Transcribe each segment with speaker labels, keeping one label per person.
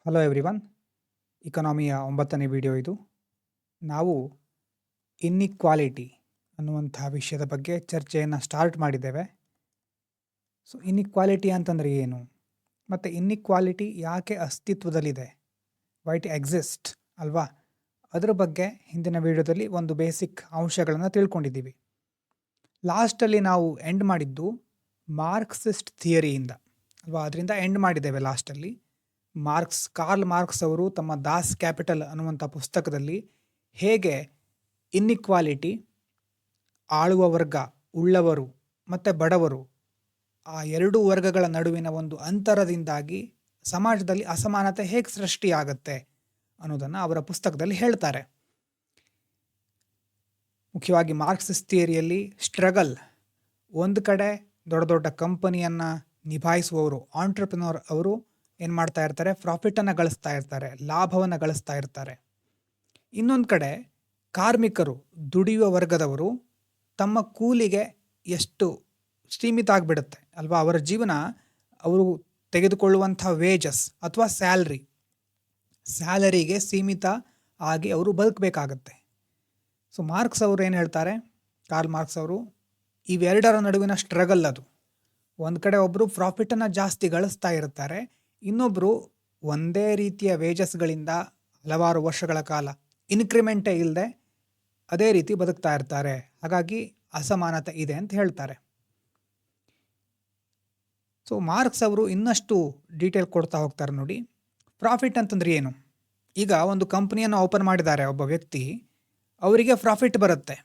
Speaker 1: Hello everyone, ಇಕನಾಮಿಯ 9ನೇ video ಇದು. ನಾವು inequality ಅನ್ನುವಂಥ ವಿಷಯದ ಬಗ್ಗೆ ಚರ್ಚೆಯನ್ನು ಸ್ಟಾರ್ಟ್ ಮಾಡಿದ್ದೇವೆ. ಸೊ ಇನ್ಇಕ್ವಾಲಿಟಿ ಅಂತಂದರೆ ಏನು, ಮತ್ತು ಇನ್ಇಕ್ವಾಲಿಟಿ ಯಾಕೆ ಅಸ್ತಿತ್ವದಲ್ಲಿದೆ, ವೈ ಇಟ್ ಎಕ್ಸಿಸ್ಟ್ ಅಲ್ವಾ, ಅದರ ಬಗ್ಗೆ ಹಿಂದಿನ ವಿಡಿಯೋದಲ್ಲಿ ಒಂದು ಬೇಸಿಕ್ ಅಂಶಗಳನ್ನು ತಿಳ್ಕೊಂಡಿದ್ದೀವಿ. ಲಾಸ್ಟಲ್ಲಿ ನಾವು ಎಂಡ್ ಮಾಡಿದ್ದು ಮಾರ್ಕ್ಸಿಸ್ಟ್ ಥಿಯರಿಯಿಂದ ಅಲ್ವಾ, ಅದರಿಂದ ಎಂಡ್ ಮಾಡಿದ್ದೇವೆ ಲಾಸ್ಟಲ್ಲಿ. ಕಾರ್ಲ್ ಮಾರ್ಕ್ಸ್ ಅವರು ತಮ್ಮ ದಾಸ್ ಕ್ಯಾಪಿಟಲ್ ಅನ್ನುವಂಥ ಪುಸ್ತಕದಲ್ಲಿ ಹೇಗೆ ಇನ್ಇಕ್ವಾಲಿಟಿ, ಆಳುವ ವರ್ಗ, ಉಳ್ಳವರು ಮತ್ತು ಬಡವರು, ಆ ಎರಡೂ ವರ್ಗಗಳ ನಡುವಿನ ಒಂದು ಅಂತರದಿಂದಾಗಿ ಸಮಾಜದಲ್ಲಿ ಅಸಮಾನತೆ ಹೇಗೆ ಸೃಷ್ಟಿಯಾಗತ್ತೆ ಅನ್ನೋದನ್ನು ಅವರ ಪುಸ್ತಕದಲ್ಲಿ ಹೇಳ್ತಾರೆ. ಮುಖ್ಯವಾಗಿ ಮಾರ್ಕ್ಸಿಸ್ಟ್ ಥಿಯರಿಯಲ್ಲಿ ಸ್ಟ್ರಗಲ್, ಒಂದು ಕಡೆ ದೊಡ್ಡ ದೊಡ್ಡ ಕಂಪನಿಯನ್ನು ನಿಭಾಯಿಸುವವರು, ಆಂಟ್ರಪ್ರಿನರ್ ಅವರು ಏನು ಮಾಡ್ತಾ ಇರ್ತಾರೆ, ಪ್ರಾಫಿಟನ್ನು ಗಳಿಸ್ತಾ ಇರ್ತಾರೆ, ಲಾಭವನ್ನು ಗಳಿಸ್ತಾ ಇರ್ತಾರೆ. ಇನ್ನೊಂದು ಕಡೆ ಕಾರ್ಮಿಕರು, ದುಡಿಯುವ ವರ್ಗದವರು ತಮ್ಮ ಕೂಲಿಗೆ ಎಷ್ಟು ಸೀಮಿತ ಆಗಿಬಿಡುತ್ತೆ ಅಲ್ವಾ, ಅವರ ಜೀವನ ಅವರು ತೆಗೆದುಕೊಳ್ಳುವಂಥ ವೇಜಸ್ ಅಥವಾ ಸ್ಯಾಲರಿಗೆ ಸೀಮಿತ ಆಗಿ ಅವರು ಬದುಕಬೇಕಾಗತ್ತೆ. ಸೊ ಮಾರ್ಕ್ಸ್ ಅವರು ಏನು ಹೇಳ್ತಾರೆ, ಕಾರ್ಲ್ ಮಾರ್ಕ್ಸ್ ಅವರು, ಇವೆರಡರ ನಡುವಿನ ಸ್ಟ್ರಗಲ್ ಅದು. ಒಂದು ಕಡೆ ಒಬ್ಬರು ಪ್ರಾಫಿಟನ್ನು ಜಾಸ್ತಿ ಗಳಿಸ್ತಾ ಇರ್ತಾರೆ, ಇನ್ನೊಬ್ಬರು ಒಂದೇ ರೀತಿಯ ವೇಜಸ್ಗಳಿಂದ ಹಲವಾರು ವರ್ಷಗಳ ಕಾಲ ಇನ್ಕ್ರಿಮೆಂಟೇ ಇಲ್ಲದೆ ಅದೇ ರೀತಿ ಬದುಕ್ತಾ ಇರ್ತಾರೆ. ಹಾಗಾಗಿ ಅಸಮಾನತೆ ಇದೆ ಅಂತ ಹೇಳ್ತಾರೆ. ಸೊ ಮಾರ್ಕ್ಸ್ ಅವರು ಇನ್ನಷ್ಟು ಡೀಟೇಲ್ ಕೊಡ್ತಾ ಹೋಗ್ತಾರೆ ನೋಡಿ. ಪ್ರಾಫಿಟ್ ಅಂತಂದ್ರೆ ಏನು? ಈಗ ಒಂದು ಕಂಪ್ನಿಯನ್ನು ಓಪನ್ ಮಾಡಿದ್ದಾರೆ ಒಬ್ಬ ವ್ಯಕ್ತಿ, ಅವರಿಗೆ ಪ್ರಾಫಿಟ್ ಬರುತ್ತೆ.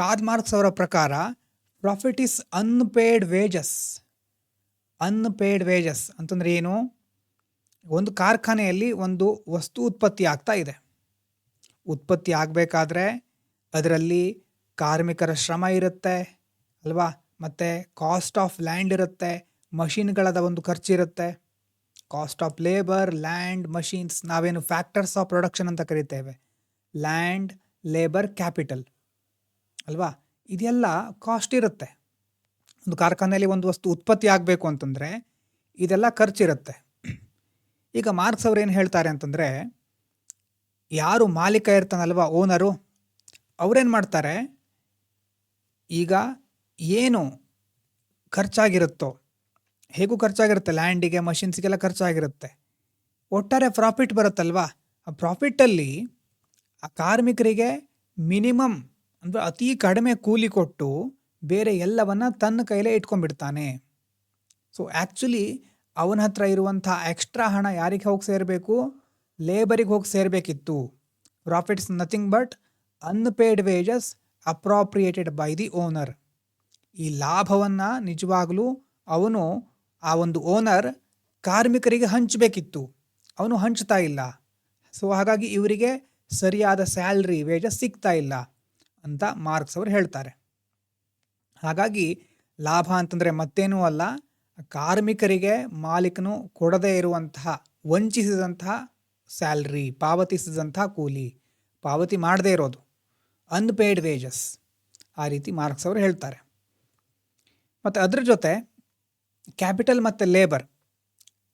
Speaker 1: ಕಾರ್ಲ್ ಮಾರ್ಕ್ಸ್ ಅವರ ಪ್ರಕಾರ profit is unpaid wages. Unpaid wages ಅಂತಂದರೆ ಏನು? ಒಂದು ಕಾರ್ಖಾನೆಯಲ್ಲಿ ಒಂದು ವಸ್ತು ಉತ್ಪತ್ತಿ ಆಗ್ತಾ ಇದೆ. ಉತ್ಪತ್ತಿ ಆಗಬೇಕಾದ್ರೆ ಅದರಲ್ಲಿ ಕಾರ್ಮಿಕರ ಶ್ರಮ ಇರುತ್ತೆ ಅಲ್ವಾ, ಮತ್ತು ಕಾಸ್ಟ್ ಆಫ್ ಲ್ಯಾಂಡ್ ಇರುತ್ತೆ, ಮಷಿನ್ಗಳದ ಒಂದು ಖರ್ಚಿರುತ್ತೆ. Cost of labour, land, machines, ನಾವೇನು ಫ್ಯಾಕ್ಟರ್ಸ್ ಆಫ್ ಪ್ರೊಡಕ್ಷನ್ ಅಂತ ಕರಿತೇವೆ, ಲ್ಯಾಂಡ್, ಲೇಬರ್, ಕ್ಯಾಪಿಟಲ್ ಅಲ್ವಾ, ಇದೆಲ್ಲ ಕಾಸ್ಟ್ ಇರುತ್ತೆ. ಒಂದು ಕಾರ್ಖಾನೆಯಲ್ಲಿ ಒಂದು ವಸ್ತು ಉತ್ಪತ್ತಿ ಆಗಬೇಕು ಅಂತಂದರೆ ಇದೆಲ್ಲ ಖರ್ಚಿರುತ್ತೆ. ಈಗ ಮಾರ್ಕ್ಸ್ ಅವ್ರು ಏನು ಹೇಳ್ತಾರೆ ಅಂತಂದರೆ, ಯಾರು ಮಾಲೀಕ ಇರ್ತಾನಲ್ವ, ಓನರು, ಅವ್ರೇನು ಮಾಡ್ತಾರೆ, ಈಗ ಏನು ಖರ್ಚಾಗಿರುತ್ತೋ, ಹೇಗೂ ಖರ್ಚಾಗಿರುತ್ತೆ, ಲ್ಯಾಂಡಿಗೆ, ಮಷಿನ್ಸ್ಗೆಲ್ಲ ಖರ್ಚಾಗಿರುತ್ತೆ, ಒಟ್ಟಾರೆ ಪ್ರಾಫಿಟ್ ಬರುತ್ತಲ್ವ, ಆ ಪ್ರಾಫಿಟ್ಟಲ್ಲಿ ಆ ಕಾರ್ಮಿಕರಿಗೆ ಮಿನಿಮಮ್ ಅಂದರೆ ಅತಿ ಕಡಿಮೆ ಕೂಲಿ ಕೊಟ್ಟು ಬೇರೆ ಎಲ್ಲವನ್ನ ತನ್ನ ಕೈಲೇ ಇಟ್ಕೊಂಡ್ಬಿಡ್ತಾನೆ. ಸೊ ಆ್ಯಕ್ಚುಲಿ ಅವನ ಹತ್ರ ಇರುವಂಥ ಎಕ್ಸ್ಟ್ರಾ ಹಣ ಯಾರಿಗೆ ಹೋಗಿ ಸೇರಬೇಕು? ಲೇಬರಿಗೆ ಹೋಗಿ ಸೇರಬೇಕಿತ್ತು. Profits nothing but unpaid wages appropriated by the owner. ಈ ಲಾಭವನ್ನು ನಿಜವಾಗಲೂ ಅವನು, ಆ ಒಂದು ಓನರ್, ಕಾರ್ಮಿಕರಿಗೆ ಹಂಚಬೇಕಿತ್ತು, ಅವನು ಹಂಚ್ತಾ ಇಲ್ಲ. ಸೊ ಹಾಗಾಗಿ ಇವರಿಗೆ ಸರಿಯಾದ ಸ್ಯಾಲ್ರಿ, ವೇಜಸ್ ಸಿಗ್ತಾ ಇಲ್ಲ ಅಂತ ಮಾರ್ಕ್ಸ್ ಅವರು ಹೇಳ್ತಾರೆ. ಹಾಗಾಗಿ ಲಾಭ ಅಂತಂದರೆ ಮತ್ತೇನೂ ಅಲ್ಲ, ಕಾರ್ಮಿಕರಿಗೆ ಮಾಲೀಕನು ಕೊಡದೇ ಇರುವಂತಹ, ವಂಚಿಸಿದಂತಹ ಸ್ಯಾಲ್ರಿ, ಪಾವತಿಸಿದಂತಹ ಕೂಲಿ, ಪಾವತಿ ಮಾಡದೇ ಇರೋದು, ಅನ್ಪೇಯ್ಡ್ ವೇಜಸ್, ಆ ರೀತಿ ಮಾರ್ಕ್ಸ್ ಅವರು ಹೇಳ್ತಾರೆ. ಮತ್ತು ಅದ್ರ ಜೊತೆ ಕ್ಯಾಪಿಟಲ್ ಮತ್ತು ಲೇಬರ್,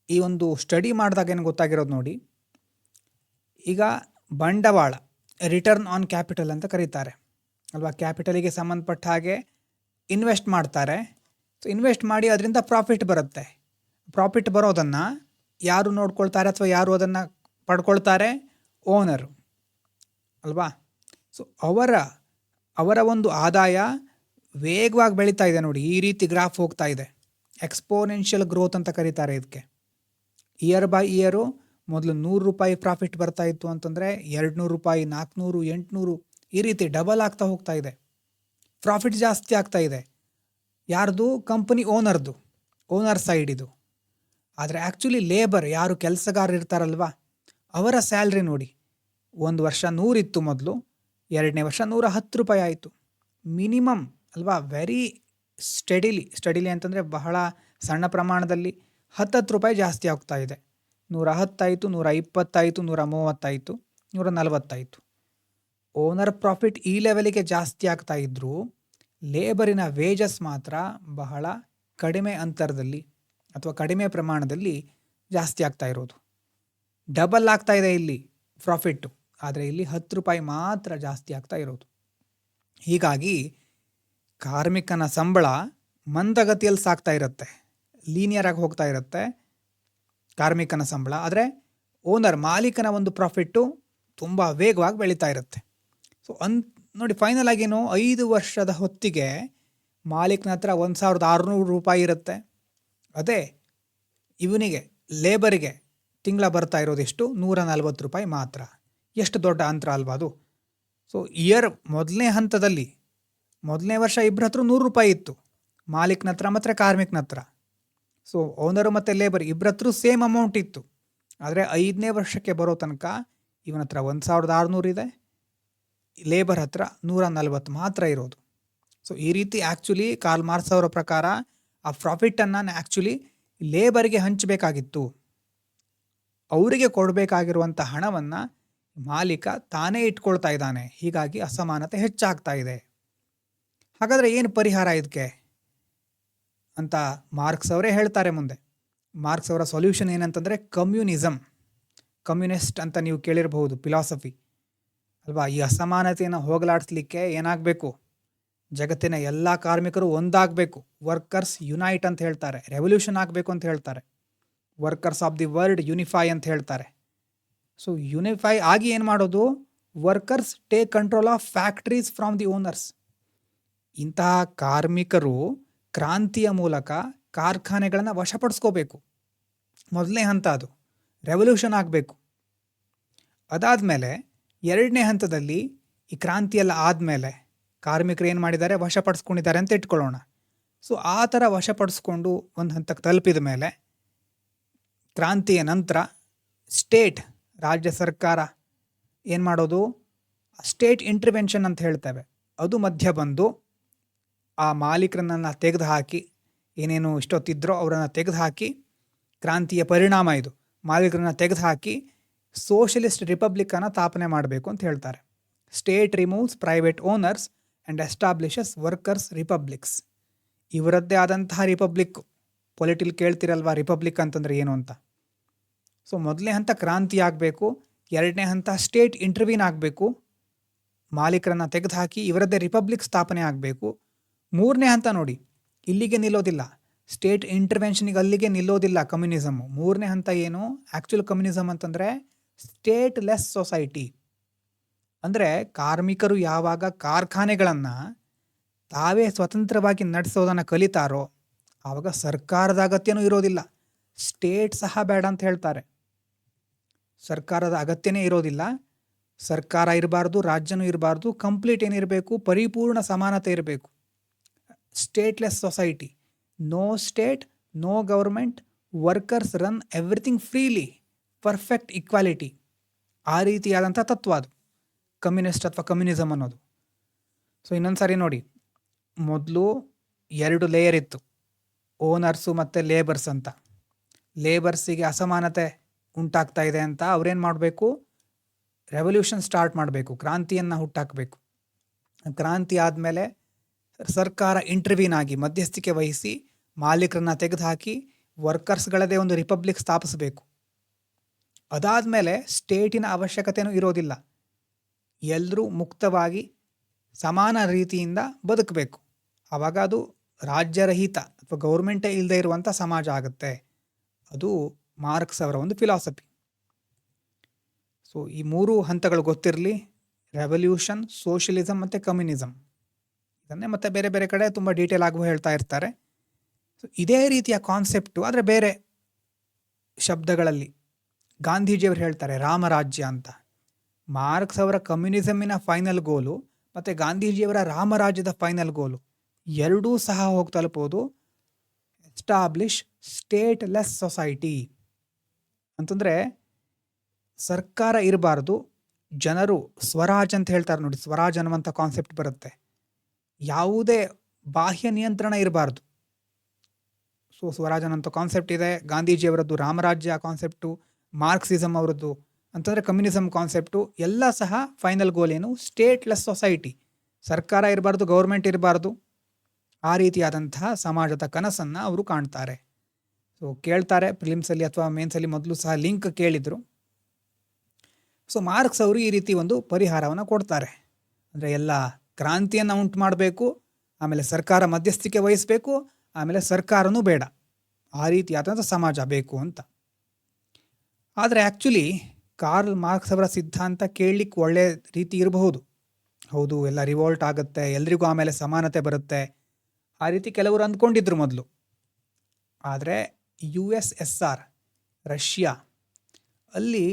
Speaker 1: ಈ ಒಂದು ಸ್ಟಡಿ ಮಾಡಿದಾಗ ಏನು ಗೊತ್ತಾಗಿರೋದು ನೋಡಿ, ಈಗ ಬಂಡವಾಳ, ರಿಟರ್ನ್ ಆನ್ ಕ್ಯಾಪಿಟಲ್ ಅಂತ ಕರೀತಾರೆ ಅಲ್ವಾ, ಕ್ಯಾಪಿಟಲಿಗೆ ಸಂಬಂಧಪಟ್ಟ ಹಾಗೆ ಇನ್ವೆಸ್ಟ್ ಮಾಡ್ತಾರೆ. ಸೊ ಇನ್ವೆಸ್ಟ್ ಮಾಡಿ ಅದರಿಂದ ಪ್ರಾಫಿಟ್ ಬರುತ್ತೆ. ಪ್ರಾಫಿಟ್ ಬರೋದನ್ನು ಯಾರು ನೋಡ್ಕೊಳ್ತಾರೆ ಅಥವಾ ಯಾರು ಅದನ್ನು ಪಡ್ಕೊಳ್ತಾರೆ? ಓನರು ಅಲ್ವಾ. ಸೊ ಅವರ ಒಂದು ಆದಾಯ ವೇಗವಾಗಿ ಬೆಳೀತಾ ಇದೆ ನೋಡಿ, ಈ ರೀತಿ ಗ್ರಾಫ್ ಹೋಗ್ತಾ ಇದೆ. ಎಕ್ಸ್ಪೋನೆನ್ಷಿಯಲ್ ಗ್ರೋತ್ ಅಂತ ಕರೀತಾರೆ ಇದಕ್ಕೆ. ಇಯರ್ ಬೈ ಇಯರು ಮೊದಲು 100 ರೂಪಾಯಿ ಪ್ರಾಫಿಟ್ ಬರ್ತಾ ಇತ್ತು ಅಂತಂದರೆ 200 ರೂಪಾಯಿ, 400, 800, ಈ ರೀತಿ ಡಬಲ್ ಆಗ್ತಾ ಹೋಗ್ತಾ ಇದೆ. ಪ್ರಾಫಿಟ್ ಜಾಸ್ತಿ ಆಗ್ತಾ ಇದೆ. ಯಾರ್ದು? ಕಂಪನಿ ಓನರ್ದು, ಓನರ್ ಸೈಡ್ ಇದು. ಆದರೆ ಆ್ಯಕ್ಚುಲಿ ಲೇಬರ್, ಯಾರು ಕೆಲಸಗಾರರು ಇರ್ತಾರಲ್ವ, ಅವರ ಸ್ಯಾಲ್ರಿ ನೋಡಿ, ಒಂದು ವರ್ಷ 100 ಇತ್ತು ಮೊದಲು, 2ನೇ ವರ್ಷ 110 ರೂಪಾಯಿ ಆಯಿತು. ಮಿನಿಮಮ್ ಅಲ್ವಾ, ವೆರಿ ಸ್ಟಡಿಲಿ ಅಂತಂದರೆ ಬಹಳ ಸಣ್ಣ ಪ್ರಮಾಣದಲ್ಲಿ 10 ರೂಪಾಯಿ ಜಾಸ್ತಿ ಆಗ್ತಾ ಇದೆ. 110 ಆಯಿತು, 120 ಆಯಿತು, 130 ಆಯಿತು, 140 ಆಯಿತು. ಓನರ್ ಪ್ರಾಫಿಟ್ ಈ ಲೆವೆಲಿಗೆ ಜಾಸ್ತಿ ಆಗ್ತಾ ಇದ್ದರೂ ಲೇಬರಿನ ವೇಜಸ್ ಮಾತ್ರ ಬಹಳ ಕಡಿಮೆ ಅಂತರದಲ್ಲಿ ಅಥವಾ ಕಡಿಮೆ ಪ್ರಮಾಣದಲ್ಲಿ ಜಾಸ್ತಿ ಆಗ್ತಾ ಇರೋದು. ಡಬಲ್ ಆಗ್ತಾ ಇದೆ ಇಲ್ಲಿ ಪ್ರಾಫಿಟ್ಟು, ಆದರೆ ಇಲ್ಲಿ 10 ರೂಪಾಯಿ ಮಾತ್ರ ಜಾಸ್ತಿ ಆಗ್ತಾ ಇರೋದು. ಹೀಗಾಗಿ ಕಾರ್ಮಿಕನ ಸಂಬಳ ಮಂದಗತಿಯಲ್ಲಿ ಸಾಗ್ತಾ ಇರುತ್ತೆ, ಲೀನಿಯರ್ ಆಗಿ ಹೋಗ್ತಾ ಇರುತ್ತೆ ಕಾರ್ಮಿಕನ ಸಂಬಳ. ಆದರೆ ಓನರ್ ಮಾಲೀಕನ ಒಂದು ಪ್ರಾಫಿಟ್ಟು ತುಂಬ ವೇಗವಾಗಿ ಬೆಳೀತಾ ಇರುತ್ತೆ. ಸೊ ನೋಡಿ, ಫೈನಲ್ ಆಗೇನು 5 ವರ್ಷದ ಹೊತ್ತಿಗೆ ಮಾಲೀಕನ ಹತ್ರ 1600 ರೂಪಾಯಿ ಇರುತ್ತೆ. ಅದೇ ಇವನಿಗೆ ಲೇಬರಿಗೆ ತಿಂಗಳ ಬರ್ತಾ ಇರೋದಿಷ್ಟು 140 ರೂಪಾಯಿ ಮಾತ್ರ. ಎಷ್ಟು ದೊಡ್ಡ ಅಂತರ ಅಲ್ವಾ ಅದು. ಸೊ ಮೊದಲನೇ ಹಂತದಲ್ಲಿ ಮೊದಲನೇ ವರ್ಷ ಇಬ್ಬರ ಹತ್ರ 100 ರೂಪಾಯಿ ಇತ್ತು, ಮಾಲೀಕನ ಹತ್ರ ಮತ್ತು ಕಾರ್ಮಿಕನ ಹತ್ರ. ಸೊ ಓನರು ಮತ್ತು ಲೇಬರ್ ಇಬ್ಬರ ಹತ್ರ ಸೇಮ್ ಅಮೌಂಟ್ ಇತ್ತು. ಆದರೆ 5ನೇ ವರ್ಷಕ್ಕೆ ಬರೋ ತನಕ ಇವನ ಹತ್ರ 1600 ಇದೆ, ಲೇಬರ್ ಹತ್ರ 140 ಮಾತ್ರ ಇರೋದು. ಸೊ ಈ ರೀತಿ ಆ್ಯಕ್ಚುಲಿ ಕಾರ್ಲ್ ಮಾರ್ಕ್ಸ್ ಅವರ ಪ್ರಕಾರ ಆ ಪ್ರಾಫಿಟನ್ನು ಆ್ಯಕ್ಚುಲಿ ಲೇಬರಿಗೆ ಹಂಚಬೇಕಾಗಿತ್ತು. ಅವರಿಗೆ ಕೊಡಬೇಕಾಗಿರುವಂಥ ಹಣವನ್ನು ಮಾಲೀಕ ತಾನೇ ಇಟ್ಕೊಳ್ತಾ ಇದ್ದಾನೆ. ಹೀಗಾಗಿ ಅಸಮಾನತೆ ಹೆಚ್ಚಾಗ್ತಾ ಇದೆ. ಹಾಗಾದರೆ ಏನು ಪರಿಹಾರ ಇದಕ್ಕೆ ಅಂತ ಮಾರ್ಕ್ಸ್ ಅವರೇ ಹೇಳ್ತಾರೆ ಮುಂದೆ. ಮಾರ್ಕ್ಸ್ ಅವರ ಸೊಲ್ಯೂಷನ್ ಏನಂತಂದರೆ ಕಮ್ಯುನಿಸ್ಟ್ ಅಂತ ನೀವು ಕೇಳಿರಬಹುದು, ಫಿಲಾಸಫಿ ಅಲ್ವಾ. ಈ ಅಸಮಾನತೆಯನ್ನು ಹೋಗಲಾಡಿಸ್ಲಿಕ್ಕೆ ಏನಾಗಬೇಕು, ಜಗತ್ತಿನ ಎಲ್ಲ ಕಾರ್ಮಿಕರು ಒಂದಾಗಬೇಕು, ವರ್ಕರ್ಸ್ ಯುನೈಟ್ ಅಂತ ಹೇಳ್ತಾರೆ, ರೆವಲ್ಯೂಷನ್ ಆಗಬೇಕು ಅಂತ ಹೇಳ್ತಾರೆ, ವರ್ಕರ್ಸ್ ಆಫ್ ದಿ ವರ್ಲ್ಡ್ ಯುನಿಫೈ ಅಂತ ಹೇಳ್ತಾರೆ. ಸೊ ಯುನಿಫೈ ಆಗಿ ಏನು ಮಾಡೋದು, workers take control of factories from the owners. ಇಂತಹ ಕಾರ್ಮಿಕರು ಕ್ರಾಂತಿಯ ಮೂಲಕ ಕಾರ್ಖಾನೆಗಳನ್ನು ವಶಪಡಿಸ್ಕೋಬೇಕು. ಮೊದಲನೇ ಹಂತ ಅದು, ರೆವಲ್ಯೂಷನ್ ಆಗಬೇಕು. ಅದಾದಮೇಲೆ 2ನೇ ಹಂತದಲ್ಲಿ ಈ ಕ್ರಾಂತಿಯೆಲ್ಲ ಆದಮೇಲೆ ಕಾರ್ಮಿಕರು ಏನು ಮಾಡಿದ್ದಾರೆ, ವಶಪಡಿಸ್ಕೊಂಡಿದ್ದಾರೆ ಅಂತ ಇಟ್ಕೊಳ್ಳೋಣ. ಸೊ ಆ ಥರ ವಶಪಡಿಸ್ಕೊಂಡು ಒಂದು ಹಂತಕ್ಕೆ ತಲುಪಿದ ಮೇಲೆ ಕ್ರಾಂತಿಯ ನಂತರ ಸ್ಟೇಟ್, ರಾಜ್ಯ ಸರ್ಕಾರ ಏನು ಮಾಡೋದು, ಸ್ಟೇಟ್ ಇಂಟರ್ವೆನ್ಷನ್ ಅಂತ ಹೇಳ್ತೇವೆ, ಅದು ಮಧ್ಯ ಬಂದು ಆ ಮಾಲೀಕರನ್ನು ತೆಗೆದು ಹಾಕಿ, ಏನೇನು ಇಷ್ಟೊತ್ತಿದ್ರೋ ಅವರನ್ನು ತೆಗೆದು ಹಾಕಿ, ಕ್ರಾಂತಿಯ ಪರಿಣಾಮ ಇದು, ಮಾಲೀಕರನ್ನು ತೆಗೆದು ಹಾಕಿ ಸೋಷಲಿಸ್ಟ್ ರಿಪಬ್ಲಿಕ್ಕನ್ನು ಸ್ಥಾಪನೆ ಮಾಡಬೇಕು ಅಂತ ಹೇಳ್ತಾರೆ. State removes private owners and establishes workers republics. ಇವರದ್ದೇ ಆದಂತಹ ರಿಪಬ್ಲಿಕ್. ಪೊಲಿಟಿಲ್ ಕೇಳ್ತಿರಲ್ವಾ ರಿಪಬ್ಲಿಕ್ ಅಂತಂದರೆ ಏನು ಅಂತ. ಸೊ ಮೊದಲನೇ ಹಂತ ಕ್ರಾಂತಿ ಆಗಬೇಕು, 2ನೇ ಹಂತ ಸ್ಟೇಟ್ ಇಂಟರ್ವ್ಯೂನ್ ಆಗಬೇಕು, ಮಾಲೀಕರನ್ನು ತೆಗೆದುಹಾಕಿ ಇವರದ್ದೇ ರಿಪಬ್ಲಿಕ್ ಸ್ಥಾಪನೆ ಆಗಬೇಕು. 3ನೇ ಹಂತ ನೋಡಿ, ಇಲ್ಲಿಗೆ ನಿಲ್ಲೋದಿಲ್ಲ, ಸ್ಟೇಟ್ ಇಂಟರ್ವೆನ್ಷನಿಗೆ ಅಲ್ಲಿಗೆ ನಿಲ್ಲೋದಿಲ್ಲ ಕಮ್ಯುನಿಸಮ್. 3ನೇ ಹಂತ ಏನು, ಆ್ಯಕ್ಚುಲ್ ಕಮ್ಯುನಿಸಮ್ ಅಂತಂದರೆ ಸ್ಟೇಟ್ ಲೆಸ್ ಸೊಸೈಟಿ. ಅಂದರೆ ಕಾರ್ಮಿಕರು ಯಾವಾಗ ಕಾರ್ಖಾನೆಗಳನ್ನು ತಾವೇ ಸ್ವತಂತ್ರವಾಗಿ ನಡೆಸೋದನ್ನು ಕಲಿತಾರೋ ಆವಾಗ ಸರ್ಕಾರದ ಅಗತ್ಯನೂ ಇರೋದಿಲ್ಲ, ಸ್ಟೇಟ್ ಸಹ ಬೇಡ ಅಂತ ಹೇಳ್ತಾರೆ. ಸರ್ಕಾರದ ಅಗತ್ಯನೇ ಇರೋದಿಲ್ಲ, ಸರ್ಕಾರ ಇರಬಾರ್ದು, ರಾಜ್ಯನೂ ಇರಬಾರ್ದು, ಕಂಪ್ಲೀಟ್ ಏನಿರಬೇಕು, ಪರಿಪೂರ್ಣ ಸಮಾನತೆ ಇರಬೇಕು. Stateless society, no state, no government, workers run everything freely, perfect equality. ಆ ರೀತಿಯಾದಂಥ ತತ್ವ ಅದು ಕಮ್ಯುನಿಸ್ಟ್ ಅಥವಾ ಕಮ್ಯುನಿಸಮ್ ಅನ್ನೋದು. ಸೊ ಇನ್ನೊಂದು ಸಾರಿ ನೋಡಿ, ಮೊದಲು 2 ಲೇಯರ್ ಇತ್ತು, ಓನರ್ಸು ಮತ್ತು ಲೇಬರ್ಸ್ ಅಂತ. ಲೇಬರ್ಸಿಗೆ ಅಸಮಾನತೆ ಉಂಟಾಗ್ತಾ ಇದೆ ಅಂತ ಅವ್ರೇನು ಮಾಡಬೇಕು, ರೆವಲ್ಯೂಷನ್ ಸ್ಟಾರ್ಟ್ ಮಾಡಬೇಕು, ಕ್ರಾಂತಿಯನ್ನು ಹುಟ್ಟಾಕಬೇಕು. ಕ್ರಾಂತಿ ಆದಮೇಲೆ ಸರ್ಕಾರ ಇಂಟರ್ವ್ಯೂನ್ ಆಗಿ ಮಧ್ಯಸ್ಥಿಕೆ ವಹಿಸಿ ಮಾಲೀಕರನ್ನ ತೆಗೆದುಹಾಕಿ ವರ್ಕರ್ಸ್ಗಳದೇ ಒಂದು ರಿಪಬ್ಲಿಕ್ ಸ್ಥಾಪಿಸಬೇಕು. ಅದಾದಮೇಲೆ ಸ್ಟೇಟಿನ ಅವಶ್ಯಕತೆಯೂ ಇರೋದಿಲ್ಲ, ಎಲ್ಲರೂ ಮುಕ್ತವಾಗಿ ಸಮಾನ ರೀತಿಯಿಂದ ಬದುಕಬೇಕು. ಆವಾಗ ಅದು ರಾಜ್ಯರಹಿತ ಅಥವಾ ಗೌರ್ಮೆಂಟೇ ಇಲ್ಲದೆ ಇರುವಂಥ ಸಮಾಜ ಆಗುತ್ತೆ. ಅದು ಮಾರ್ಕ್ಸ್ ಅವರ ಒಂದು ಫಿಲಾಸಫಿ. ಸೊ ಈ 3 ಹಂತಗಳು ಗೊತ್ತಿರಲಿ, ರೆವಲ್ಯೂಷನ್, ಸೋಷಿಯಲಿಸಮ್ ಮತ್ತು ಕಮ್ಯುನಿಸಮ್. ಇದನ್ನೇ ಮತ್ತೆ ಬೇರೆ ಬೇರೆ ಕಡೆ ತುಂಬ ಡೀಟೇಲ್ ಆಗಿ ಹೇಳ್ತಾ ಇರ್ತಾರೆ. ಸೊ ಇದೇ ರೀತಿಯ ಕಾನ್ಸೆಪ್ಟು ಆದರೆ ಬೇರೆ ಶಬ್ದಗಳಲ್ಲಿ ಗಾಂಧೀಜಿಯವರು ಹೇಳ್ತಾರೆ ರಾಮರಾಜ್ಯ ಅಂತ. ಮಾರ್ಕ್ಸ್ ಅವರ ಕಮ್ಯುನಿಸಮಿನ ಫೈನಲ್ ಗೋಲು ಮತ್ತು ಗಾಂಧೀಜಿಯವರ ರಾಮರಾಜ್ಯದ ಫೈನಲ್ ಗೋಲು ಎರಡೂ ಸಹ ಹೋಗಿ ತಲುಪೋದು ಎಸ್ಟಾಬ್ಲಿಷ್ ಸ್ಟೇಟ್ ಲೆಸ್ ಸೊಸೈಟಿ. ಅಂತಂದರೆ ಸರ್ಕಾರ ಇರಬಾರ್ದು, ಜನರು ಸ್ವರಾಜ್ ಅಂತ ಹೇಳ್ತಾರೆ ನೋಡಿ, ಸ್ವರಾಜ್ ಅನ್ನುವಂಥ ಕಾನ್ಸೆಪ್ಟ್ ಬರುತ್ತೆ. ಯಾವುದೇ ಬಾಹ್ಯ ನಿಯಂತ್ರಣ ಇರಬಾರ್ದು. ಸೊ ಸ್ವರಾಜ್ ಅನ್ನೋಂಥ ಕಾನ್ಸೆಪ್ಟ್ ಇದೆ. ಗಾಂಧೀಜಿಯವರದ್ದು ರಾಮರಾಜ್ಯ ಕಾನ್ಸೆಪ್ಟು, ಮಾರ್ಕ್ಸಿಸಮ್ ಅವರದ್ದು ಅಂತಂದರೆ ಕಮ್ಯುನಿಸಮ್ ಕಾನ್ಸೆಪ್ಟು, ಎಲ್ಲ ಸಹ ಫೈನಲ್ ಗೋಲ್ ಏನು, ಸ್ಟೇಟ್ಲೆಸ್ ಸೊಸೈಟಿ. ಸರ್ಕಾರ ಇರಬಾರ್ದು, ಗೌರ್ಮೆಂಟ್ ಇರಬಾರ್ದು, ಆ ರೀತಿಯಾದಂತಹ ಸಮಾಜದ ಕನಸನ್ನು ಅವರು ಕಾಣ್ತಾರೆ. ಸೊ ಕೇಳ್ತಾರೆ ಪ್ರಿಲಿಮ್ಸಲ್ಲಿ ಅಥವಾ ಮೇನ್ಸಲ್ಲಿ, ಮೊದಲು ಸಹ ಲಿಂಕ್ ಕೇಳಿದರು. ಸೊ ಮಾರ್ಕ್ಸ್ ಅವರು ಈ ರೀತಿ ಒಂದು ಪರಿಹಾರವನ್ನು ಕೊಡ್ತಾರೆ. ಅಂದರೆ ಎಲ್ಲ ಕ್ರಾಂತಿಯನ್ನು ಉಂಟು ಮಾಡಬೇಕು, ಆಮೇಲೆ ಸರ್ಕಾರ ಮಧ್ಯಸ್ಥಿಕೆ ವಹಿಸಬೇಕು, ಆಮೇಲೆ ಸರ್ಕಾರನೂ ಬೇಡ, ಆ ರೀತಿಯಾದಂಥ ಸಮಾಜ ಬೇಕು ಅಂತ. ಆದರೆ ಆ್ಯಕ್ಚುಲಿ ಕಾರ್ಲ್ ಮಾರ್ಕ್ಸ್ ಅವರ ಸಿದ್ಧಾಂತ ಕೇಳಲಿಕ್ಕೆ ಒಳ್ಳೆ ರೀತಿ ಇರಬಹುದು. ಹೌದು, ಎಲ್ಲ ರಿವೋಲ್ಟ್ ಆಗುತ್ತೆ, ಎಲ್ರಿಗೂ ಆಮೇಲೆ ಸಮಾನತೆ ಬರುತ್ತೆ, ಆ ರೀತಿ ಕೆಲವರು ಅಂದ್ಕೊಂಡಿದ್ರು ಮೊದಲು. ಆದರೆ USSR ರಷ್ಯಾ ಅಲ್ಲಿ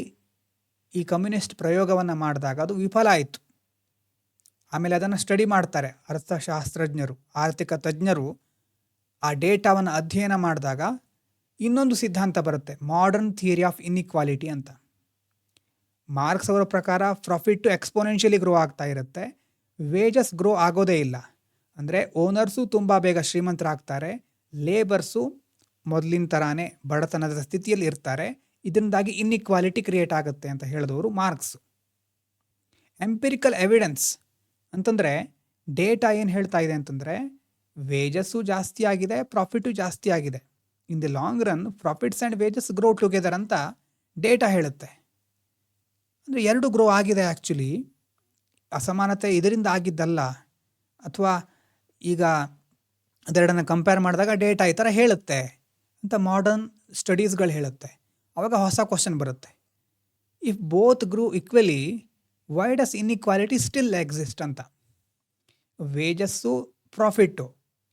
Speaker 1: ಈ ಕಮ್ಯುನಿಸ್ಟ್ ಪ್ರಯೋಗವನ್ನು ಮಾಡಿದಾಗ ಅದು ವಿಫಲ ಆಯಿತು. ಆಮೇಲೆ ಅದನ್ನು ಸ್ಟಡಿ ಮಾಡ್ತಾರೆ ಅರ್ಥಶಾಸ್ತ್ರಜ್ಞರು, ಆರ್ಥಿಕ ತಜ್ಞರು. ಆ ಡೇಟಾವನ್ನು ಅಧ್ಯಯನ ಮಾಡಿದಾಗ ಇನ್ನೊಂದು ಸಿದ್ಧಾಂತ ಬರುತ್ತೆ, ಮಾಡರ್ನ್ ಥಿಯರಿ ಆಫ್ ಇನ್ಇಕ್ವಾಲಿಟಿ ಅಂತ. ಮಾರ್ಕ್ಸ್ ಅವರ ಪ್ರಕಾರ ಪ್ರಾಫಿಟ್ಟು ಎಕ್ಸ್ಪೋನೆನ್ಷಿಯಲಿ ಗ್ರೋ ಆಗ್ತಾ ಇರುತ್ತೆ, ವೇಜಸ್ ಗ್ರೋ ಆಗೋದೇ ಇಲ್ಲ. ಅಂದರೆ ಓನರ್ಸು ತುಂಬ ಬೇಗ ಶ್ರೀಮಂತರಾಗ್ತಾರೆ, ಲೇಬರ್ಸು ಮೊದಲಿನ ಥರಾನೇ ಬಡತನದ ಸ್ಥಿತಿಯಲ್ಲಿ ಇರ್ತಾರೆ. ಇದರಿಂದಾಗಿ ಇನ್ಇಕ್ವಾಲಿಟಿ ಕ್ರಿಯೇಟ್ ಆಗುತ್ತೆ ಅಂತ ಹೇಳಿದವರು ಮಾರ್ಕ್ಸ್. ಎಂಪಿರಿಕಲ್ ಎವಿಡೆನ್ಸ್ ಅಂತಂದರೆ ಡೇಟಾ ಏನು ಹೇಳ್ತಾ ಇದೆ ಅಂತಂದರೆ ವೇಜಸ್ಸು ಜಾಸ್ತಿ ಆಗಿದೆ, ಪ್ರಾಫಿಟು ಜಾಸ್ತಿ ಆಗಿದೆ. In the long run profits and wages grow together ಅಂತ ಡೇಟಾ ಹೇಳುತ್ತೆ. ಅಂದರೆ ಎರಡು ಗ್ರೋ ಆಗಿದೆ. ಆ್ಯಕ್ಚುಲಿ ಅಸಮಾನತೆ ಇದರಿಂದ ಆಗಿದ್ದಲ್ಲ, ಅಥವಾ ಈಗ ಅದೆರಡನ್ನು ಕಂಪೇರ್ ಮಾಡಿದಾಗ ಡೇಟಾ ಈ ಥರ ಹೇಳುತ್ತೆ ಅಂತ ಮಾಡರ್ನ್ ಸ್ಟಡೀಸ್ಗಳು ಹೇಳುತ್ತೆ. ಆವಾಗ ಹೊಸ ಕ್ವಶನ್ ಬರುತ್ತೆ, if both grow equally why does inequality still exist ಅಂತ. ವೇಜಸ್ಸು ಪ್ರಾಫಿಟ್ಟು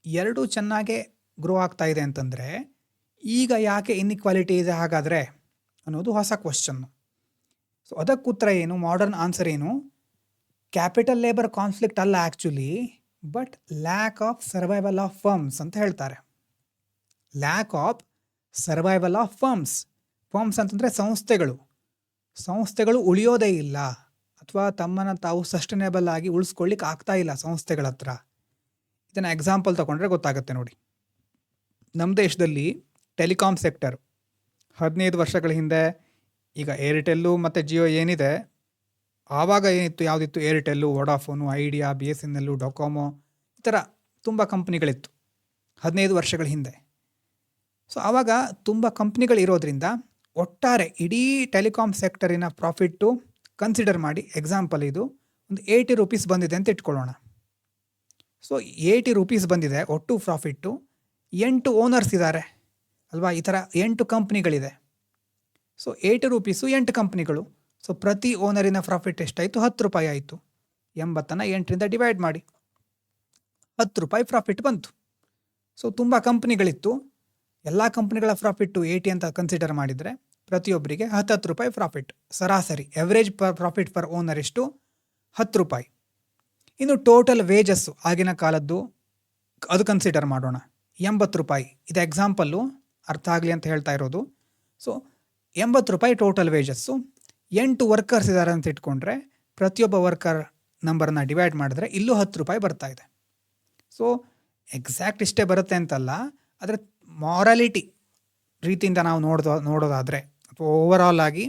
Speaker 1: ಎರಡೂ ಚೆನ್ನಾಗೇ ಗ್ರೋ ಆಗ್ತಾ ಇದೆ ಅಂತಂದರೆ ಈಗ ಯಾಕೆ ಇನ್ಇಕ್ವಾಲಿಟಿ ಇದೆ ಹಾಗಾದರೆ ಅನ್ನೋದು ಹೊಸ ಕ್ವಶನ್ನು. ಸೊ ಅದಕ್ಕೆ ಉತ್ತರ ಏನು, ಮಾಡರ್ನ್ ಆನ್ಸರ್ ಏನು, ಕ್ಯಾಪಿಟಲ್ ಲೇಬರ್ ಕಾನ್ಫ್ಲಿಕ್ಟ್ ಅಲ್ಲ actually, but lack of survival of firms ಅಂತ ಹೇಳ್ತಾರೆ. Lack of survival of firms. Firms ಅಂತಂದರೆ ಸಂಸ್ಥೆಗಳು ಉಳಿಯೋದೇ ಇಲ್ಲ, ಅಥವಾ ತಮ್ಮನ್ನು ತಾವು ಸಸ್ಟೈನೇಬಲ್ ಆಗಿ ಉಳಿಸ್ಕೊಳ್ಳಿಕ್ಕೆ ಆಗ್ತಾ ಇಲ್ಲ ಸಂಸ್ಥೆಗಳ ಹತ್ರ. ಇದನ್ನು ಎಕ್ಸಾಂಪಲ್ ತಗೊಂಡ್ರೆ ಗೊತ್ತಾಗುತ್ತೆ ನೋಡಿ. ನಮ್ಮ ದೇಶದಲ್ಲಿ ಟೆಲಿಕಾಂ ಸೆಕ್ಟರ್ 15 ವರ್ಷಗಳ ಹಿಂದೆ, ಈಗ ಏರ್ಟೆಲ್ಲು ಮತ್ತು ಜಿಯೋ ಏನಿದೆ, ಆವಾಗ ಏನಿತ್ತು, ಯಾವುದಿತ್ತು, Airtel, Vodafone, idea, BSNL, Docomo, ಈ ಥರ ತುಂಬ ಕಂಪ್ನಿಗಳಿತ್ತು 15 ವರ್ಷಗಳ ಹಿಂದೆ. ಸೊ ಆವಾಗ ತುಂಬ ಕಂಪ್ನಿಗಳಿರೋದ್ರಿಂದ ಒಟ್ಟಾರೆ ಇಡೀ ಟೆಲಿಕಾಂ ಸೆಕ್ಟರಿನ ಪ್ರಾಫಿಟ್ಟು ಕನ್ಸಿಡರ್ ಮಾಡಿ, ಎಕ್ಸಾಂಪಲ್ ಇದು ಒಂದು 80 ರೂಪೀಸ್ ಬಂದಿದೆ ಅಂತ ಇಟ್ಕೊಳ್ಳೋಣ. ಸೊ 80 ರೂಪೀಸ್ ಬಂದಿದೆ ಒಟ್ಟು ಪ್ರಾಫಿಟ್ಟು. 8 ಓನರ್ಸ್ ಇದ್ದಾರೆ ಅಲ್ವಾ, ಈ ಥರ 8 ಕಂಪ್ನಿಗಳಿದೆ. ಸೊ 80 ರೂಪೀಸು 8 ಕಂಪ್ನಿಗಳು. ಸೊ ಪ್ರತಿ ಓನರಿನ ಪ್ರಾಫಿಟ್ ಎಷ್ಟಾಯಿತು, 10 ರೂಪಾಯಿ ಆಯಿತು. 80ನ್ನು 8ರಿಂದ ಡಿವೈಡ್ ಮಾಡಿ, 10 ರೂಪಾಯಿ ಪ್ರಾಫಿಟ್ ಬಂತು. ಸೊ ತುಂಬ ಕಂಪ್ನಿಗಳಿತ್ತು, ಎಲ್ಲ ಕಂಪ್ನಿಗಳ ಪ್ರಾಫಿಟ್ಟು 80 ಅಂತ ಕನ್ಸಿಡರ್ ಮಾಡಿದರೆ ಪ್ರತಿಯೊಬ್ಬರಿಗೆ 10 ರೂಪಾಯಿ ಪ್ರಾಫಿಟ್. ಸರಾಸರಿ ಎವರೇಜ್ ಪ್ರಾಫಿಟ್ ಪರ್ ಓನರ್ ಎಷ್ಟು, 10 ರೂಪಾಯಿ. ಇನ್ನು ಟೋಟಲ್ ವೇಜಸ್ಸು ಆಗಿನ ಕಾಲದ್ದು ಅದು ಕನ್ಸಿಡರ್ ಮಾಡೋಣ, 80 ರೂಪಾಯಿ. ಇದು ಎಕ್ಸಾಂಪಲ್ಲು ಅರ್ಥ ಆಗಲಿ ಅಂತ ಹೇಳ್ತಾ ಇರೋದು. ಸೊ 80 ರೂಪಾಯಿ ಟೋಟಲ್ ವೇಜಸ್ಸು. 8 ವರ್ಕರ್ಸ್ ಇದ್ದಾರೆ ಅಂತ ಇಟ್ಕೊಂಡ್ರೆ ಪ್ರತಿಯೊಬ್ಬ ವರ್ಕರ್ ನಂಬರನ್ನ ಡಿವೈಡ್ ಮಾಡಿದ್ರೆ ಇಲ್ಲೂ 10 ರೂಪಾಯಿ ಬರ್ತಾ ಇದೆ. ಸೊ ಎಕ್ಸಾಕ್ಟ್ ಇಷ್ಟೇ ಬರುತ್ತೆ ಅಂತಲ್ಲ, ಆದರೆ ಮಾರಾಲಿಟಿ ರೀತಿಯಿಂದ ನಾವು ನೋಡೋದಾದರೆ, ಅಥವಾ ಓವರಾಲ್ ಆಗಿ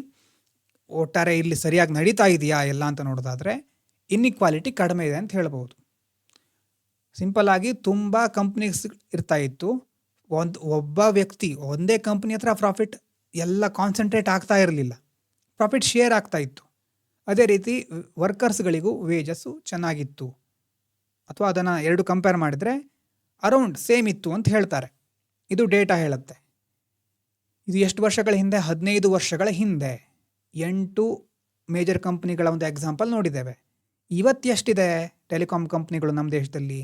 Speaker 1: ಒಟ್ಟಾರೆ ಇಲ್ಲಿ ಸರಿಯಾಗಿ ನಡೀತಾ ಇದೆಯಾ ಎಲ್ಲ ಅಂತ ನೋಡೋದಾದರೆ ಇನ್ಇಕ್ವಾಲಿಟಿ ಕಡಿಮೆ ಇದೆ ಅಂತ ಹೇಳ್ಬೋದು. ಸಿಂಪಲ್ ಆಗಿ ತುಂಬ ಕಂಪ್ನೀಸ್ ಇರ್ತಾ ಇತ್ತು, ಒಬ್ಬ ವ್ಯಕ್ತಿ ಒಂದೇ ಕಂಪ್ನಿ ಹತ್ರ ಪ್ರಾಫಿಟ್ ಎಲ್ಲ ಕಾನ್ಸಂಟ್ರೇಟ್ ಆಗ್ತಾ ಇರಲಿಲ್ಲ, ಪ್ರಾಫಿಟ್ ಶೇರ್ ಆಗ್ತಾ ಇತ್ತು. ಅದೇ ರೀತಿ ವರ್ಕರ್ಸ್ಗಳಿಗೂ ವೇಜಸ್ಸು ಚೆನ್ನಾಗಿತ್ತು, ಅಥವಾ ಅದನ್ನು ಎರಡು ಕಂಪೇರ್ ಮಾಡಿದರೆ ಅರೌಂಡ್ ಸೇಮ್ ಇತ್ತು ಅಂತ ಹೇಳ್ತಾರೆ. ಇದು ಡೇಟಾ ಹೇಳುತ್ತೆ. ಇದು ಎಷ್ಟು ವರ್ಷಗಳ ಹಿಂದೆ, 15 ವರ್ಷಗಳ ಹಿಂದೆ 8 ಮೇಜರ್ ಕಂಪ್ನಿಗಳ ಒಂದು ಎಕ್ಸಾಂಪಲ್ ನೋಡಿದ್ದೇವೆ. ಇವತ್ತು ಎಷ್ಟಿದೆ ಟೆಲಿಕಾಂ ಕಂಪ್ನಿಗಳು ನಮ್ಮ ದೇಶದಲ್ಲಿ?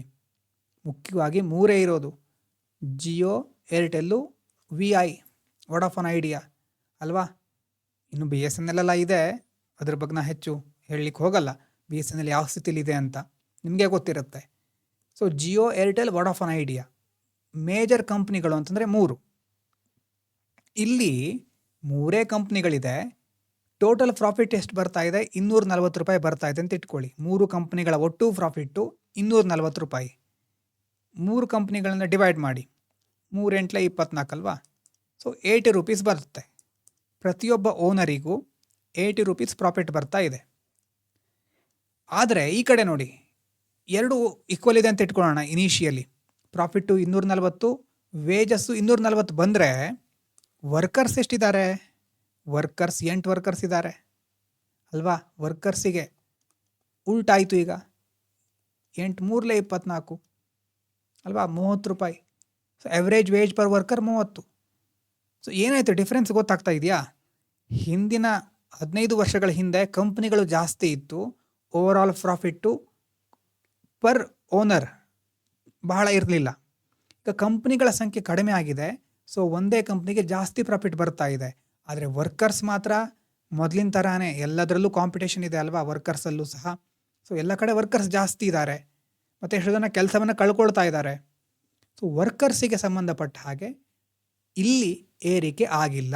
Speaker 1: ಮುಖ್ಯವಾಗಿ 3 ಇರೋದು, Jio, Airtel, VI, Vodafone, idea ಅಲ್ವಾ. ಇನ್ನು BSNL ಎಲ್ಲ ಇದೆ, ಅದ್ರ ಬಗ್ಗೆ ನಾನು ಹೆಚ್ಚು ಹೇಳಲಿಕ್ಕೆ ಹೋಗಲ್ಲ. BSNL ಯಾವ ಸ್ಥಿತಿಲಿದೆ ಅಂತ ನಿಮಗೆ ಗೊತ್ತಿರುತ್ತೆ. So Jio, Airtel, Vodafone, idea major ಕಂಪ್ನಿಗಳು ಅಂತಂದರೆ 3. ಇಲ್ಲಿ 3 ಕಂಪ್ನಿಗಳಿದೆ. ಟೋಟಲ್ ಪ್ರಾಫಿಟ್ ಎಷ್ಟು ಬರ್ತಾ ಇದೆ, 240 ರೂಪಾಯಿ ಬರ್ತಾ ಇದೆ ಅಂತ ಇಟ್ಕೊಳ್ಳಿ. 3 ಕಂಪ್ನಿಗಳ ಒಟ್ಟು ಪ್ರಾಫಿಟ್ಟು 240 ರೂಪಾಯಿ. 3 ಕಂಪ್ನಿಗಳನ್ನು ಡಿವೈಡ್ ಮಾಡಿ, 3 8 24 ಅಲ್ವಾ. ಸೊ 80 ರೂಪೀಸ್ ಬರುತ್ತೆ. ಪ್ರತಿಯೊಬ್ಬ ಓನರಿಗೂ 80 ರೂಪೀಸ್ ಪ್ರಾಫಿಟ್ ಬರ್ತಾ ಇದೆ. ಆದರೆ ಈ ಕಡೆ ನೋಡಿ, 2 ಈಕ್ವಲ್ ಇದೆ ಅಂತ ಇಟ್ಕೊಳ್ಳೋಣ. ಇನಿಷಿಯಲಿ ಪ್ರಾಫಿಟ್ಟು 240, ವೇಜಸ್ಸು 240 ಬಂದರೆ ವರ್ಕರ್ಸ್ ಎಷ್ಟಿದ್ದಾರೆ? ವರ್ಕರ್ಸ್ 8 ವರ್ಕರ್ಸ್ ಇದ್ದಾರೆ. ಅಲ್ವಾ? ವರ್ಕರ್ಸಿಗೆ ಉಲ್ಟಾಯಿತು ಈಗ. 8 3 24 ಅಲ್ವಾ? 30 ರೂಪಾಯಿ. So average wage per worker 30. So ಏನಾಯಿತು ಡಿಫ್ರೆನ್ಸ್ ಗೊತ್ತಾಗ್ತಾ ಇದೆಯಾ? ಹಿಂದಿನ 15 ವರ್ಷಗಳ ಹಿಂದೆ ಕಂಪ್ನಿಗಳು ಜಾಸ್ತಿ ಇತ್ತು, over all profit per owner ಬಹಳ ಇರಲಿಲ್ಲ. ಈಗ ಕಂಪ್ನಿಗಳ ಸಂಖ್ಯೆ ಕಡಿಮೆ ಆಗಿದೆ, ಸೊ ಒಂದೇ ಕಂಪ್ನಿಗೆ ಜಾಸ್ತಿ ಪ್ರಾಫಿಟ್ ಬರ್ತಾ ಇದೆ. ಆದರೆ ವರ್ಕರ್ಸ್ ಮಾತ್ರ ಮೊದಲಿನ ಥರಾನೇ ಎಲ್ಲದರಲ್ಲೂ ಕಾಂಪಿಟೇಷನ್ ಇದೆ ಅಲ್ವಾ? ವರ್ಕರ್ಸಲ್ಲೂ ಸಹ. ಸೊ ಎಲ್ಲ ಕಡೆ ವರ್ಕರ್ಸ್ ಜಾಸ್ತಿ ಇದ್ದಾರೆ, ಮತ್ತು ಎಷ್ಟು ಜನ ಕೆಲಸವನ್ನು ಕಳ್ಕೊಳ್ತಾ ಇದ್ದಾರೆ. ಸೊ ವರ್ಕರ್ಸಿಗೆ ಸಂಬಂಧಪಟ್ಟ ಹಾಗೆ ಇಲ್ಲಿ ಏರಿಕೆ ಆಗಿಲ್ಲ.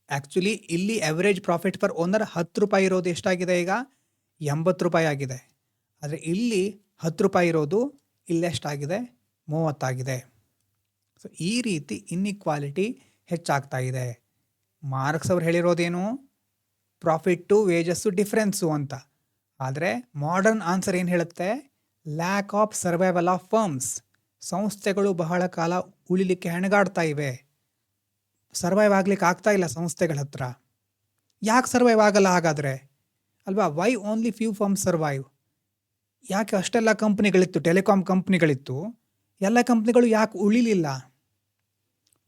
Speaker 1: ಆ್ಯಕ್ಚುಲಿ ಇಲ್ಲಿ ಎವರೇಜ್ ಪ್ರಾಫಿಟ್ ಪರ್ ಓನರ್ 10 ರೂಪಾಯಿ ಇರೋದು ಎಷ್ಟಾಗಿದೆ ಈಗ? 80 ರೂಪಾಯಿ ಆಗಿದೆ. ಆದರೆ ಇಲ್ಲಿ 10 ರೂಪಾಯಿ ಇರೋದು ಇಲ್ಲೆಷ್ಟಾಗಿದೆ? 30 ಆಗಿದೆ. ಸೊ ಈ ರೀತಿ ಇನ್ಇಕ್ವಾಲಿಟಿ ಹೆಚ್ಚಾಗ್ತಾ ಇದೆ. ಮಾರ್ಕ್ಸ್ ಅವ್ರು ಹೇಳಿರೋದೇನು? ಪ್ರಾಫಿಟ್ಟು ವೇಜಸ್ಸು ಡಿಫ್ರೆನ್ಸು ಅಂತ. ಆದರೆ ಮಾಡರ್ನ್ ಆನ್ಸರ್ ಏನು ಹೇಳುತ್ತೆ? Lack of survival of firms. ಸಂಸ್ಥೆಗಳು ಬಹಳ ಕಾಲ ಉಳಿಲಿಕ್ಕೆ ಹೆಣಗಾಡ್ತಾ ಇವೆ. ಸರ್ವೈವ್ ಆಗ್ಲಿಕ್ಕೆ ಆಗ್ತಾ ಇಲ್ಲ ಸಂಸ್ಥೆಗಳ ಹತ್ರ. ಯಾಕೆ ಸರ್ವೈವ್ ಆಗಲ್ಲ ಹಾಗಾದರೆ? ಅಲ್ವಾ? Why only few firms survive? ಯಾಕೆ ಅಷ್ಟೆಲ್ಲ ಕಂಪ್ನಿಗಳಿತ್ತು, ಟೆಲಿಕಾಂ ಕಂಪ್ನಿಗಳಿತ್ತು, ಎಲ್ಲ ಕಂಪ್ನಿಗಳು ಯಾಕೆ ಉಳಿಲಿಲ್ಲ?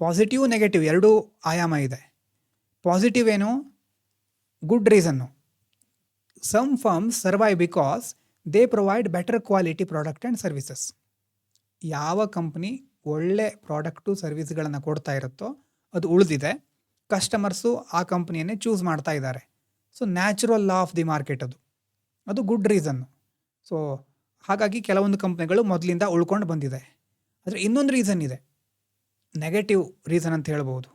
Speaker 1: ಪಾಸಿಟಿವ್ ನೆಗೆಟಿವ್ ಎರಡೂ ಆಯಾಮ ಇದೆ. ಪಾಸಿಟಿವ್ ಏನು? Good reason. Some firms survive because they provide better quality product and services. ಯಾವ ಕಂಪ್ನಿ ಒಳ್ಳೆ ಪ್ರಾಡಕ್ಟು ಸರ್ವಿಸ್ಗಳನ್ನು ಕೊಡ್ತಾ ಇರುತ್ತೋ ಅದು ಉಳಿದಿದೆ. ಕಸ್ಟಮರ್ಸು ಆ ಕಂಪ್ನಿಯನ್ನೇ ಚೂಸ್ ಮಾಡ್ತಾ ಇದ್ದಾರೆ. So natural law of the market ಅದು ಗುಡ್ ರೀಸನ್ನು. ಸೊ ಹಾಗಾಗಿ ಕೆಲವೊಂದು ಕಂಪ್ನಿಗಳು ಮೊದಲಿಂದ ಉಳ್ಕೊಂಡು ಬಂದಿದೆ. ಆದರೆ ಇನ್ನೊಂದು ರೀಸನ್ ಇದೆ, ನೆಗೆಟಿವ್ ರೀಸನ್ ಅಂತ ಹೇಳ್ಬೋದು.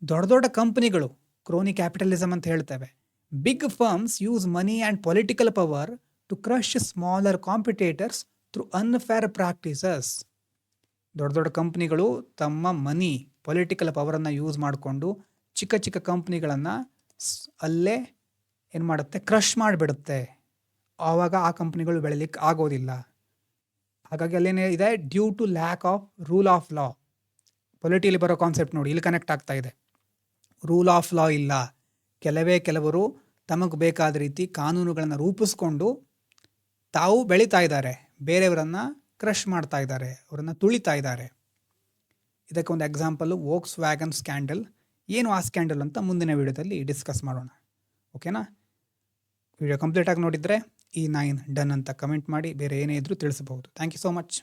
Speaker 1: ದೊಡ್ಡ ದೊಡ್ಡ ಕಂಪ್ನಿಗಳು, ಕ್ರೋನಿ ಕ್ಯಾಪಿಟಲಿಸಮ್ ಅಂತ ಹೇಳ್ತೇವೆ. Big firms use money and political power to crush smaller competitors through unfair practices. ದೊಡ್ಡ ದೊಡ್ಡ ಕಂಪ್ನಿಗಳು ತಮ್ಮ ಮನಿ, ಪೊಲಿಟಿಕಲ್ ಪವರನ್ನು ಯೂಸ್ ಮಾಡಿಕೊಂಡು ಚಿಕ್ಕ ಚಿಕ್ಕ ಕಂಪ್ನಿಗಳನ್ನು ಅಲ್ಲೇ ಏನು ಮಾಡುತ್ತೆ? ಕ್ರಶ್ ಮಾಡಿಬಿಡುತ್ತೆ. ಆವಾಗ ಆ ಕಂಪ್ನಿಗಳು ಬೆಳಿಲಿಕ್ಕೆ ಆಗೋದಿಲ್ಲ. ಹಾಗಾಗಿ ಅಲ್ಲೇನೇ ಇದೆ, due to lack of rule of law. ಪೊಲಿಟಿಯಲ್ಲಿ ಬರೋ ಕಾನ್ಸೆಪ್ಟ್ ನೋಡಿ, ಇಲ್ಲಿ ಕನೆಕ್ಟ್ ಆಗ್ತಾ ಇದೆ. ರೂಲ್ ಆಫ್ ಲಾ ಇಲ್ಲ. ಕೆಲವರು ತಮಗೆ ಬೇಕಾದ ರೀತಿ ಕಾನೂನುಗಳನ್ನು ರೂಪಿಸ್ಕೊಂಡು ತಾವು ಬೆಳೀತಾ ಇದ್ದಾರೆ, ಬೇರೆಯವರನ್ನು ಕ್ರಶ್ ಮಾಡ್ತಾ ಇದ್ದಾರೆ, ಅವರನ್ನು ತುಳಿತಾ ಇದ್ದಾರೆ. ಇದಕ್ಕೆ ಒಂದು ಎಕ್ಸಾಂಪಲ್ಲು ವೋಕ್ಸ್ ವ್ಯಾಗನ್ ಸ್ಕ್ಯಾಂಡಲ್. ಏನು ಆ ಸ್ಕ್ಯಾಂಡಲ್ ಅಂತ ಮುಂದಿನ ವಿಡಿಯೋದಲ್ಲಿ ಡಿಸ್ಕಸ್ ಮಾಡೋಣ. ಓಕೆನಾ? ವಿಡಿಯೋ ಕಂಪ್ಲೀಟಾಗಿ ನೋಡಿದರೆ E9 ಡನ್ ಅಂತ ಕಮೆಂಟ್ ಮಾಡಿ ಬೇರೆ ಏನೇ ಇದ್ರೂ ತಿಳಿಸಬಹುದು. Thank you so much.